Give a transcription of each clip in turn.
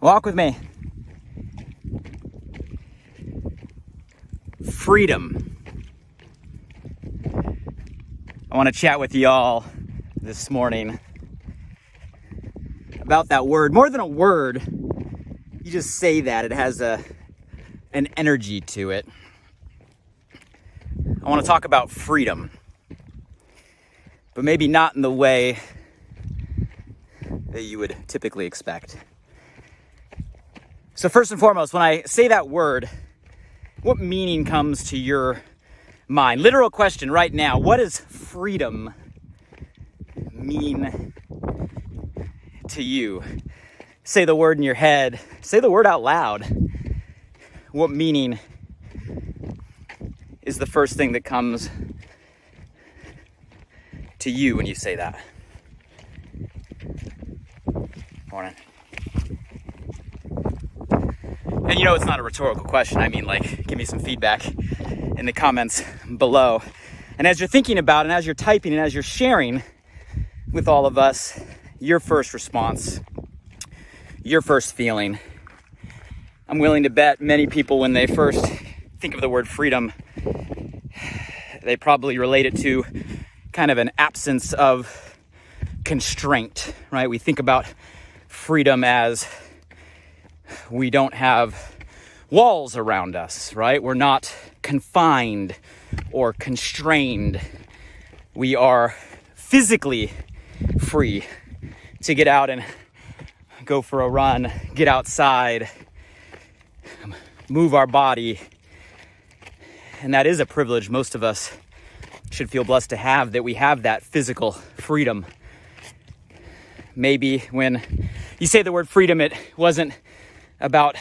Walk with me. Freedom. I want to chat with y'all this morning about that word. More than a word, you just say that. It has an energy to it. I want to talk about freedom, but maybe not in the way that you would typically expect. So first and foremost, when I say that word, what meaning comes to your mind? Literal question right now. What does freedom mean to you? Say the word in your head. Say the word out loud. What meaning is the first thing that comes to you when you say that? Morning. And you know, it's not a rhetorical question. I mean, give me some feedback in the comments below. And as you're thinking about it, and as you're typing, and as you're sharing with all of us, your first response, your first feeling, I'm willing to bet many people, when they first think of the word freedom, they probably relate it to kind of an absence of constraint, right? We think about freedom as we don't have walls around us, right? We're not confined or constrained. We are physically free to get out and go for a run, get outside, move our body. And that is a privilege most of us should feel blessed to have, that we have that physical freedom. Maybe when you say the word freedom, it wasn't about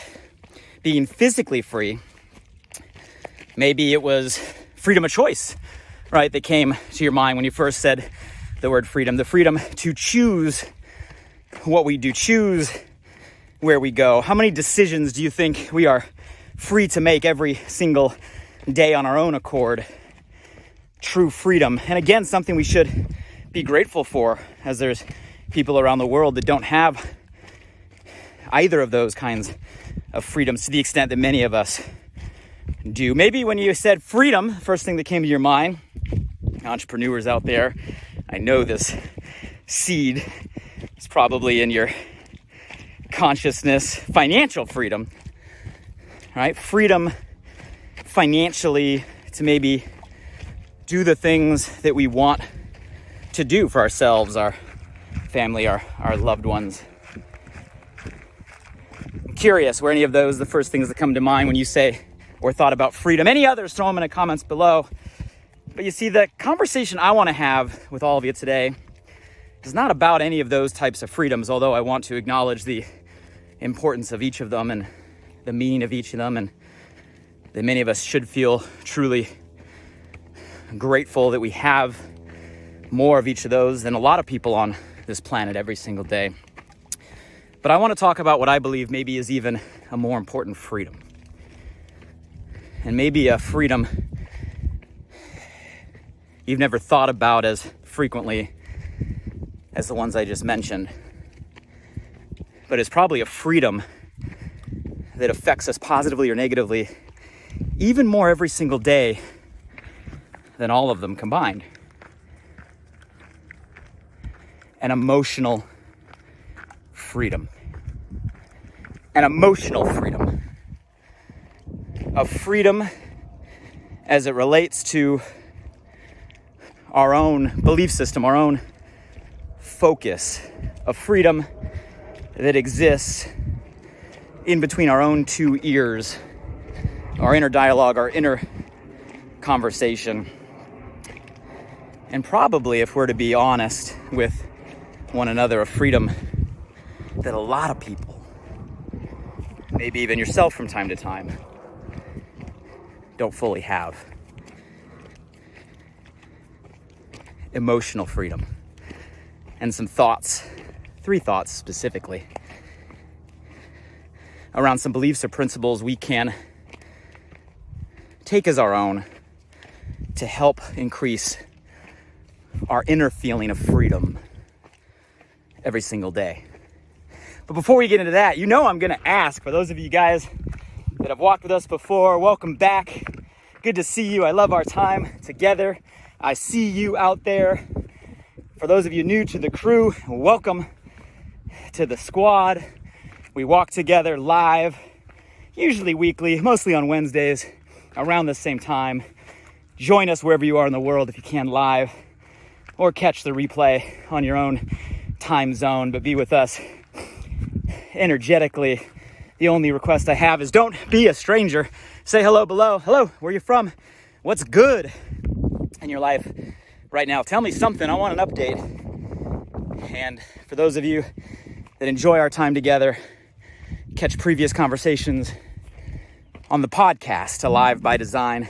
being physically free. Maybe it was freedom of choice, right, that came to your mind when you first said the word freedom. The freedom to choose what we do, choose where we go. How many decisions do you think we are free to make every single day on our own accord? True freedom. And again, something we should be grateful for, as there's people around the world that don't have either of those kinds of freedoms to the extent that many of us do. Maybe when you said freedom, first thing that came to your mind, entrepreneurs out there, I know this seed is probably in your consciousness, financial freedom, right? Freedom financially to maybe do the things that we want to do for ourselves, our family, our loved ones. I'm curious, were any of those the first things that come to mind when you say or thought about freedom? Any others, throw them in the comments below. But you see, the conversation I want to have with all of you today is not about any of those types of freedoms, although I want to acknowledge the importance of each of them and the meaning of each of them, and that many of us should feel truly grateful that we have more of each of those than a lot of people on this planet every single day. But I want to talk about what I believe maybe is even a more important freedom. And maybe a freedom you've never thought about as frequently as the ones I just mentioned. But it's probably a freedom that affects us positively or negatively even more every single day than all of them combined. An emotional freedom. An emotional freedom. A freedom as it relates to our own belief system, our own focus. A freedom that exists in between our own two ears, our inner dialogue, our inner conversation. And probably, if we're to be honest with one another, a freedom that a lot of people, maybe even yourself from time to time, don't fully have. Emotional freedom. And some thoughts, 3 thoughts specifically, around some beliefs or principles we can take as our own to help increase our inner feeling of freedom every single day. But before we get into that, I'm going to ask, for those of you guys that have walked with us before, welcome back. Good to see you. I love our time together. I see you out there. For those of you new to the crew, welcome to the squad. We walk together live, usually weekly, mostly on Wednesdays, around the same time. Join us wherever you are in the world if you can live, or catch the replay on your own time zone, but be with us energetically. The only request I have is don't be a stranger. Say hello below. Hello, where you from? What's good in your life right now? Tell me something. I want an update. And for those of you that enjoy our time together, catch previous conversations on the podcast, Alive by Design,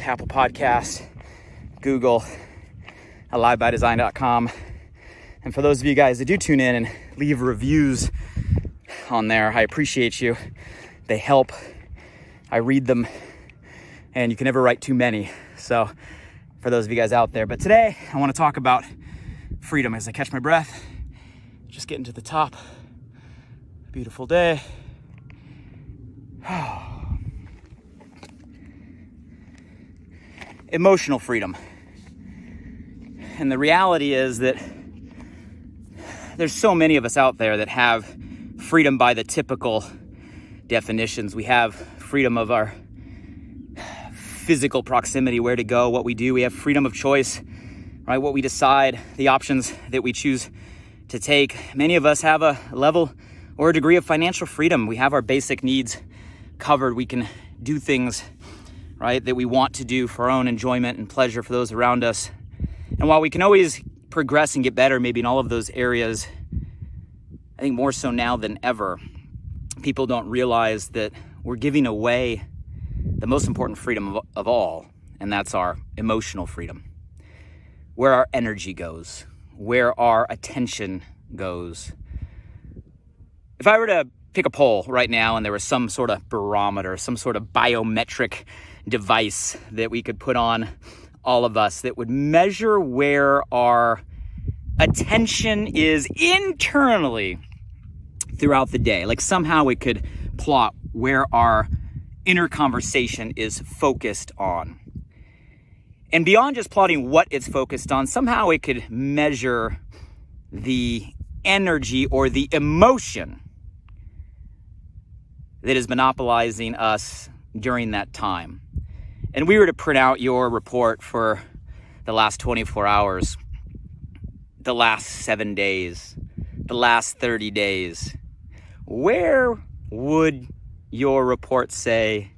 Apple Podcasts, Google, alivebydesign.com. And for those of you guys that do tune in and leave reviews on there, I appreciate you. They help. I read them, and you can never write too many. So for those of you guys out there. But today I want to talk about freedom as I catch my breath. Just getting to the top. Beautiful day. Emotional freedom. And the reality is that there's so many of us out there that have freedom by the typical definitions. We have freedom of our physical proximity, where to go, what we do. We have freedom of choice, right? What we decide, the options that we choose to take. Many of us have a level or a degree of financial freedom. We have our basic needs covered. We can do things, right, that we want to do for our own enjoyment and pleasure for those around us. And while we can always progress and get better maybe in all of those areas, I think more so now than ever, people don't realize that we're giving away the most important freedom of all, and that's our emotional freedom. Where our energy goes, where our attention goes. If I were to pick a poll right now and there was some sort of barometer, some sort of biometric device that we could put on all of us that would measure where our attention is internally throughout the day, like somehow it could plot where our inner conversation is focused on. And beyond just plotting what it's focused on, somehow it could measure the energy or the emotion that is monopolizing us during that time. And we were to print out your report for the last 24 hours, the last 7 days, the last 30 days. Where would your report say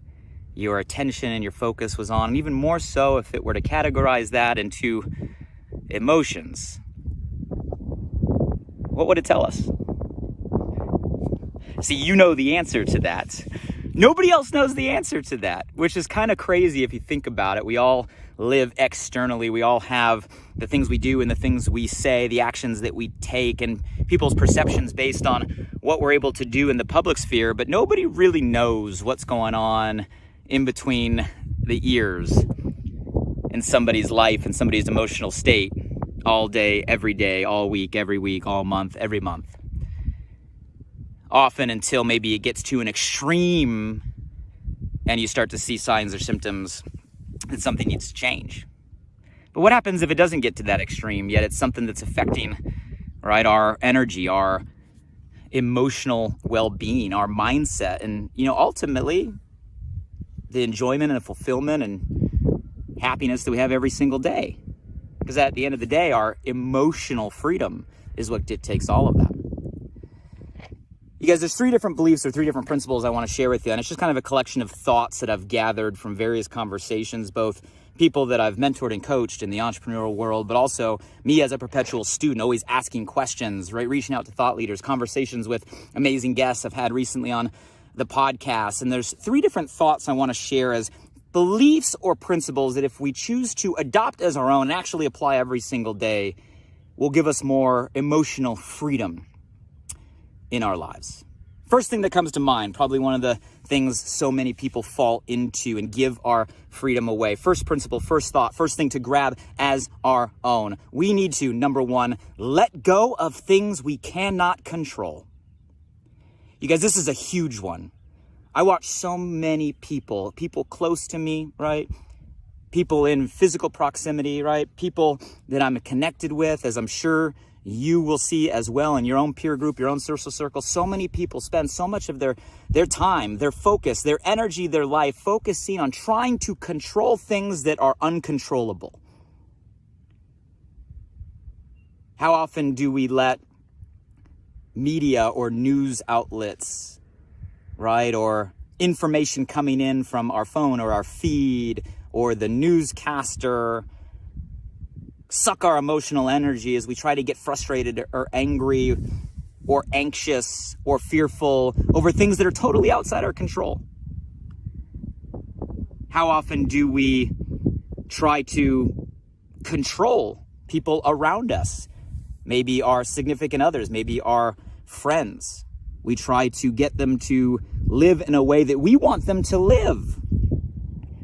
your attention and your focus was on? And even more so if it were to categorize that into emotions. What would it tell us? See, you know the answer to that. Nobody else knows the answer to that, which is kind of crazy if you think about it. We all live externally. We all have the things we do and the things we say, the actions that we take, and people's perceptions based on what we're able to do in the public sphere. But nobody really knows what's going on in between the ears in somebody's life and somebody's emotional state all day, every day, all week, every week, all month, every month. Often until maybe it gets to an extreme and you start to see signs or symptoms that something needs to change. But what happens if it doesn't get to that extreme, yet it's something that's affecting, right, our energy, our emotional well-being, our mindset, and, ultimately the enjoyment and the fulfillment and happiness that we have every single day? Because at the end of the day, our emotional freedom is what dictates all of that. You guys, there's 3 different beliefs or 3 different principles I want to share with you. And it's just kind of a collection of thoughts that I've gathered from various conversations, both people that I've mentored and coached in the entrepreneurial world, but also me as a perpetual student, always asking questions, right? Reaching out to thought leaders, conversations with amazing guests I've had recently on the podcast. And there's 3 different thoughts I want to share as beliefs or principles that if we choose to adopt as our own and actually apply every single day, will give us more emotional freedom in our lives. First thing that comes to mind, probably one of the things so many people fall into and give our freedom away. First principle, first thought, first thing to grab as our own. We need to, number 1, let go of things we cannot control. You guys, this is a huge one. I watch so many people close to me, right? People in physical proximity, right? People that I'm connected with, as I'm sure you will see as well in your own peer group, your own social circle. So many people spend so much of their time, their focus, their energy, their life focusing on trying to control things that are uncontrollable. How often do we let media or news outlets, right, or information coming in from our phone or our feed or the newscaster suck our emotional energy as we try to get frustrated or angry or anxious or fearful over things that are totally outside our control? How often do we try to control people around us? Maybe our significant others, maybe our friends. We try to get them to live in a way that we want them to live,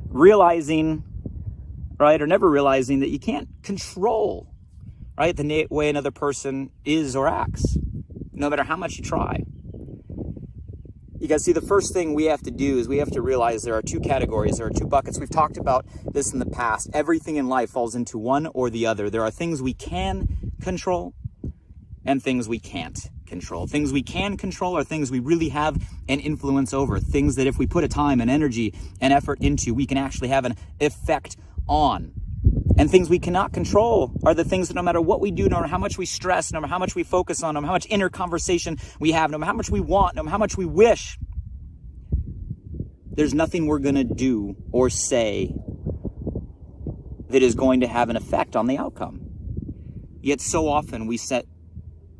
realizing, right, or never realizing that you can't control, right, the way another person is or acts, no matter how much you try. You guys see, the first thing we have to do is we have to realize there are two categories, there are two buckets. We've talked about this in the past. Everything in life falls into one or the other. There are things we can control and things we can't control. Things we can control are things we really have an influence over. Things that if we put a time and energy and effort into, we can actually have an effect on. And things we cannot control are the things that no matter what we do, no matter how much we stress, no matter how much we focus on, no matter how much inner conversation we have, no matter how much we want, no matter how much we wish, there's nothing we're going to do or say that is going to have an effect on the outcome. Yet so often we set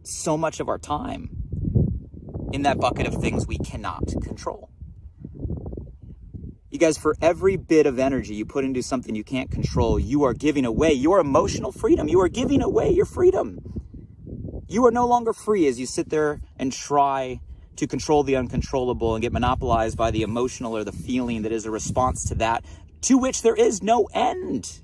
so much of our time in that bucket of things we cannot control. You guys, for every bit of energy you put into something you can't control, you are giving away your emotional freedom. You are giving away your freedom. You are no longer free as you sit there and try to control the uncontrollable and get monopolized by the emotional or the feeling that is a response to that, to which there is no end.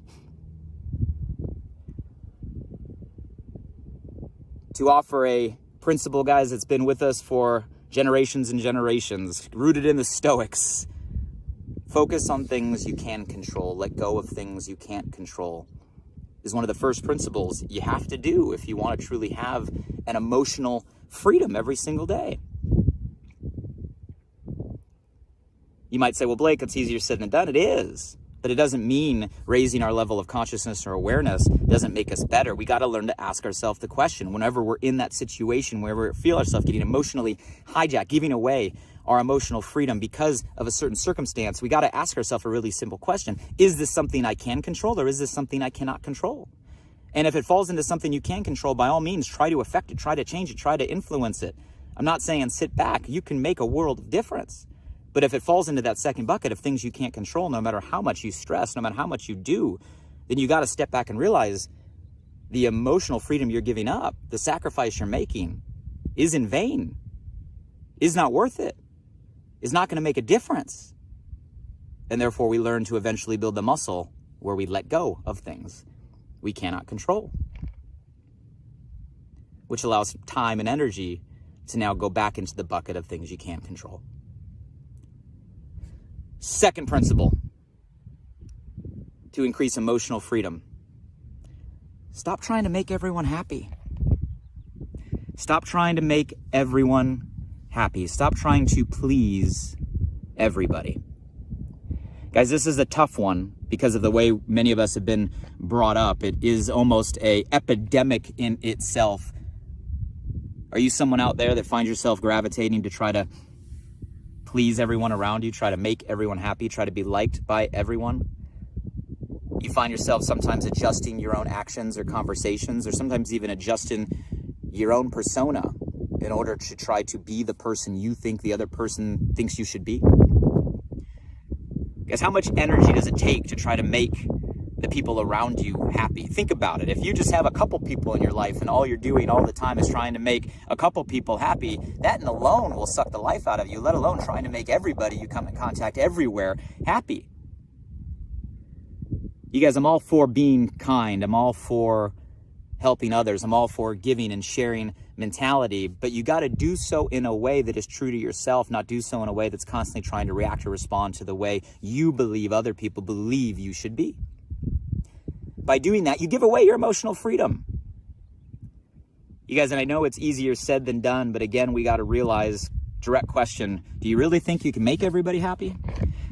To offer a principle, guys, that's been with us for generations and generations, rooted in the Stoics. Focus on things you can control. Let go of things you can't control is one of the first principles you have to do if you want to truly have an emotional freedom every single day. You might say, well, Blake, it's easier said than done. It is. But it doesn't mean raising our level of consciousness or awareness doesn't make us better. We got to learn to ask ourselves the question whenever we're in that situation, whenever we feel ourselves getting emotionally hijacked, giving away our emotional freedom because of a certain circumstance. We got to ask ourselves a really simple question. Is this something I can control, or is this something I cannot control? And if it falls into something you can control, by all means, try to affect it, try to change it, try to influence it. I'm not saying sit back. You can make a world of difference. But if it falls into that second bucket of things you can't control, no matter how much you stress, no matter how much you do, then you got to step back and realize the emotional freedom you're giving up, the sacrifice you're making, is in vain, is not worth it, is not going to make a difference. And therefore, we learn to eventually build the muscle where we let go of things we cannot control, which allows time and energy to now go back into the bucket of things you can't control. Second principle to increase emotional freedom. Stop trying to make everyone happy. Stop trying to make everyone happy. Stop trying to please everybody. Guys, this is a tough one because of the way many of us have been brought up. It is almost an epidemic in itself. Are you someone out there that finds yourself gravitating to try to please everyone around you, try to make everyone happy, try to be liked by everyone? You find yourself sometimes adjusting your own actions or conversations, or sometimes even adjusting your own persona in order to try to be the person you think the other person thinks you should be. Guys, how much energy does it take to try to make the people around you happy? Think about it. If you just have a couple people in your life and all you're doing all the time is trying to make a couple people happy, that alone will suck the life out of you, let alone trying to make everybody you come in contact everywhere happy. You guys, I'm all for being kind. I'm all for helping others. I'm all for giving and sharing mentality, but you got to do so in a way that is true to yourself, not do so in a way that's constantly trying to react or respond to the way you believe other people believe you should be. By doing that, you give away your emotional freedom. You guys, and I know it's easier said than done, but again, we got to realize, direct question, do you really think you can make everybody happy?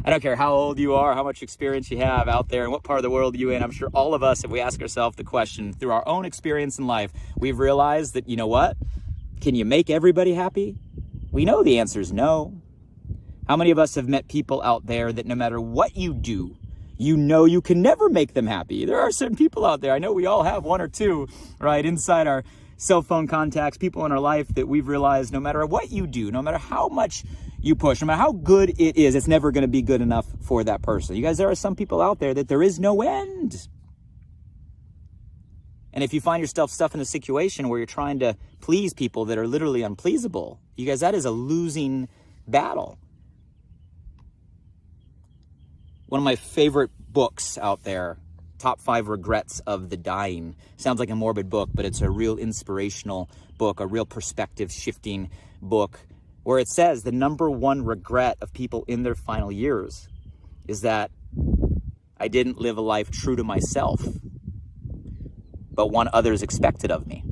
I don't care how old you are, how much experience you have out there, and what part of the world you're in. I'm sure all of us, if we ask ourselves the question through our own experience in life, we've realized that, you know what? Can you make everybody happy? We know the answer is no. How many of us have met people out there that no matter what you do, you know you can never make them happy? There are certain people out there, I know we all have one or two, right, inside our cell phone contacts, people in our life that we've realized no matter what you do, no matter how much you push, no matter how good it is, it's never going to be good enough for that person. You guys, there are some people out there that there is no end. And if you find yourself stuck in a situation where you're trying to please people that are literally unpleasable, you guys, that is a losing battle. One of my favorite books out there, Top 5 Regrets of the Dying. Sounds like a morbid book, but it's a real inspirational book, a real perspective shifting book, where it says the number one regret of people in their final years is that I didn't live a life true to myself, but one others expected of me.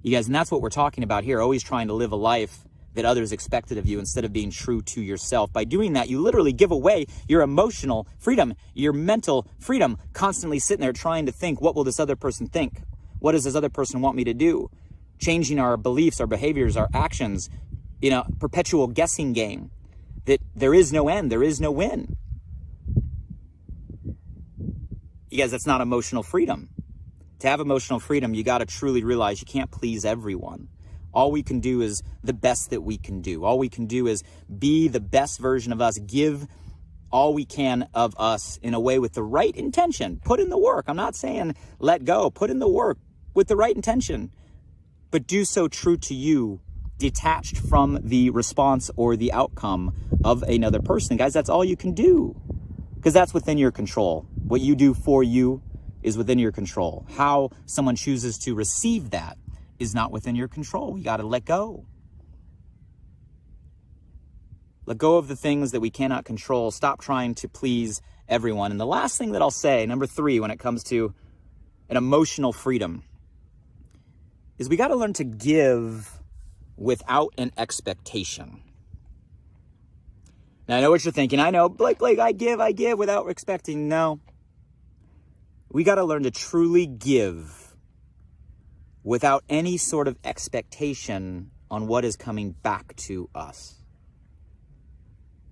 You guys, and that's what we're talking about here, always trying to live a life that others expected of you instead of being true to yourself. By doing that, you literally give away your emotional freedom, your mental freedom, constantly sitting there trying to think, what will this other person think? What does this other person want me to do? Changing our beliefs, our behaviors, our actions in a perpetual guessing game that there is no end, there is no win. You guys, that's not emotional freedom. To have emotional freedom, you got to truly realize you can't please everyone. All we can do is the best that we can do. All we can do is be the best version of us, give all we can of us in a way with the right intention. Put in the work. I'm not saying let go. Put in the work with the right intention, but do so true to you, detached from the response or the outcome of another person. Guys, that's all you can do, because that's within your control. What you do for you is within your control. How someone chooses to receive that is not within your control. We got to let go. Let go of the things that we cannot control. Stop trying to please everyone. And the last thing that I'll say, number 3, when it comes to an emotional freedom, is we got to learn to give without an expectation. Now, I know what you're thinking. I know, Blake, I give without expecting. No. We got to learn to truly give without any sort of expectation on what is coming back to us.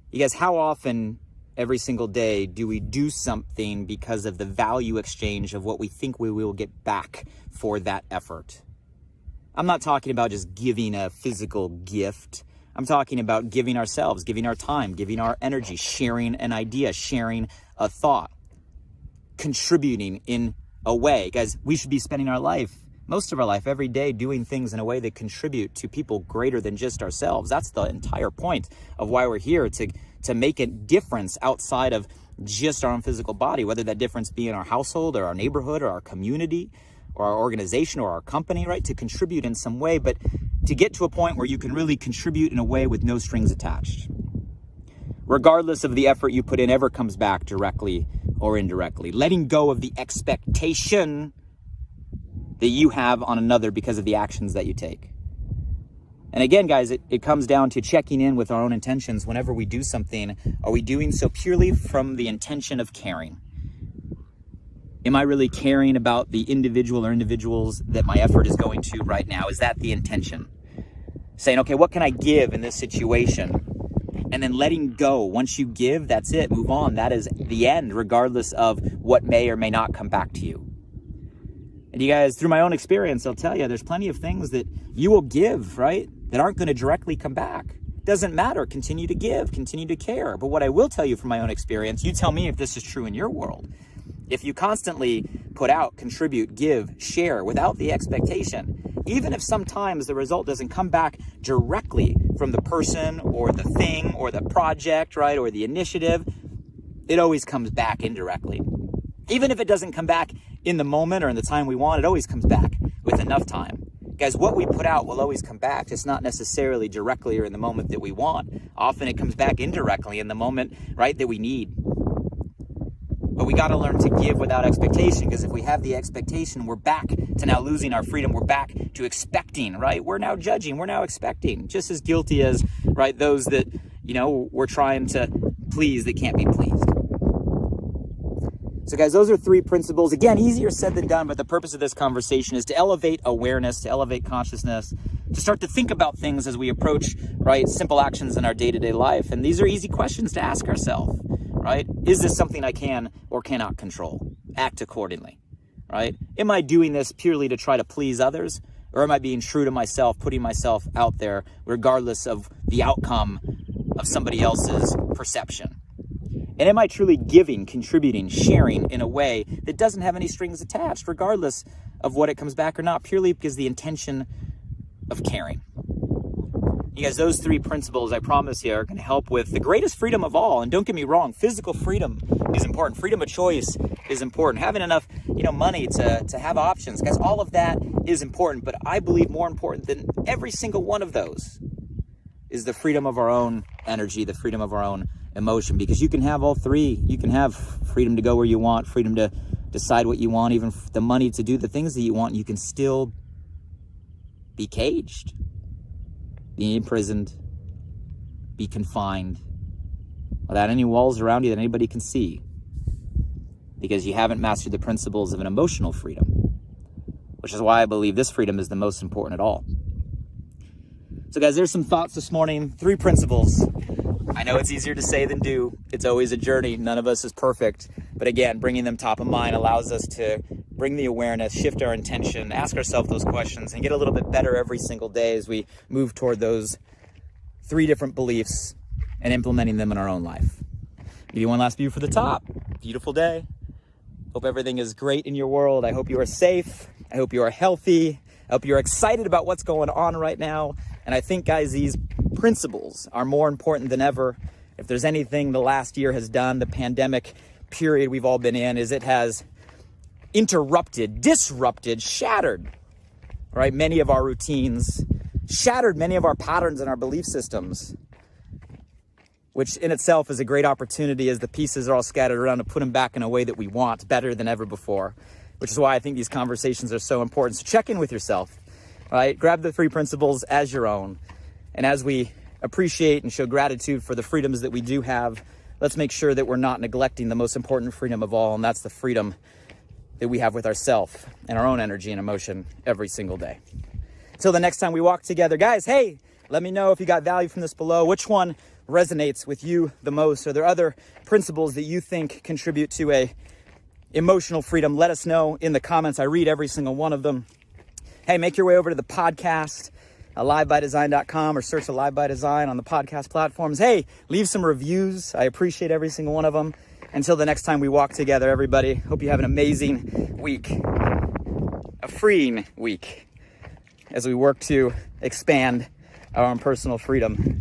You guys, how often every single day do we do something because of the value exchange of what we think we will get back for that effort? I'm not talking about just giving a physical gift. I'm talking about giving ourselves, giving our time, giving our energy, sharing an idea, sharing a thought, contributing in a way. Guys, we should be spending our life, most of our life, every day doing things in a way that contribute to people greater than just ourselves. That's the entire point of why we're here, to make a difference outside of just our own physical body, whether that difference be in our household or our neighborhood or our community or our organization or our company, right? To contribute in some way, but to get to a point where you can really contribute in a way with no strings attached. Regardless of the effort you put in ever comes back directly or indirectly. Letting go of the expectation that you have on another because of the actions that you take. And again, guys, it comes down to checking in with our own intentions. Whenever we do something, are we doing so purely from the intention of caring? Am I really caring about the individual or individuals that my effort is going to right now? Is that the intention? Saying, okay, what can I give in this situation? And then letting go. Once you give, that's it. Move on. That is the end, regardless of what may or may not come back to you. And you guys, through my own experience, I'll tell you, there's plenty of things that you will give, right, that aren't going to directly come back. Doesn't matter. Continue to give. Continue to care. But what I will tell you from my own experience, you tell me if this is true in your world. If you constantly put out, contribute, give, share without the expectation, even if sometimes the result doesn't come back directly from the person or the thing or the project, right, or the initiative, it always comes back indirectly. Even if it doesn't come back in the moment or in the time we want, it always comes back with enough time. Guys, what we put out will always come back, just not necessarily directly or in the moment that we want. Often it comes back indirectly in the moment, right, that we need. But we got to learn to give without expectation, because if we have the expectation, we're back to now losing our freedom. We're back to expecting, right? We're now judging. We're now expecting. Just as guilty as, right, those that, we're trying to please that can't be pleased. So guys, those are 3 principles. Again, easier said than done, but the purpose of this conversation is to elevate awareness, to elevate consciousness, to start to think about things as we approach, right, simple actions in our day-to-day life. And these are easy questions to ask ourselves, right? Is this something I can or cannot control? Act accordingly, right? Am I doing this purely to try to please others? Or am I being true to myself, putting myself out there regardless of the outcome of somebody else's perception? And am I truly giving, contributing, sharing in a way that doesn't have any strings attached, regardless of what it comes back or not, purely because the intention of caring? You guys, those 3 principles, I promise you, are going to help with the greatest freedom of all. And don't get me wrong, physical freedom is important. Freedom of choice is important. Having enough, money to have options. Guys, all of that is important. But I believe more important than every single one of those is the freedom of our own energy, the freedom of our own emotion, because you can have all 3. You can have freedom to go where you want, freedom to decide what you want, even the money to do the things that you want. You can still be caged, be imprisoned, be confined without any walls around you that anybody can see, because you haven't mastered the principles of an emotional freedom, which is why I believe this freedom is the most important at all. So guys, there's some thoughts this morning, 3 principles. I know it's easier to say than do. It's always a journey. None of us is perfect. But again, bringing them top of mind allows us to bring the awareness, shift our intention, ask ourselves those questions, and get a little bit better every single day as we move toward those 3 different beliefs and implementing them in our own life. Give you one last view for the top. Beautiful day. Hope everything is great in your world. I hope you are safe. I hope you are healthy. I hope you're excited about what's going on right now. And I think, guys, these principles are more important than ever. If there's anything the last year has done, the pandemic period we've all been in, is it has disrupted, shattered, right, many of our routines, shattered many of our patterns and our belief systems, which in itself is a great opportunity as the pieces are all scattered around to put them back in a way that we want better than ever before, which is why I think these conversations are so important. So check in with yourself, right? Grab the 3 principles as your own. And as we appreciate and show gratitude for the freedoms that we do have, let's make sure that we're not neglecting the most important freedom of all, and that's the freedom that we have with ourselves and our own energy and emotion every single day. Until the next time we walk together, guys, hey, let me know if you got value from this below. Which one resonates with you the most? Are there other principles that you think contribute to a emotional freedom? Let us know in the comments. I read every single one of them. Hey, make your way over to the podcast, livebydesign.com, or search Alive by Design on the podcast platforms. Hey, leave some reviews. I appreciate every single one of them. Until the next time we walk together, everybody, hope you have an amazing week, a freeing week, as we work to expand our own personal freedom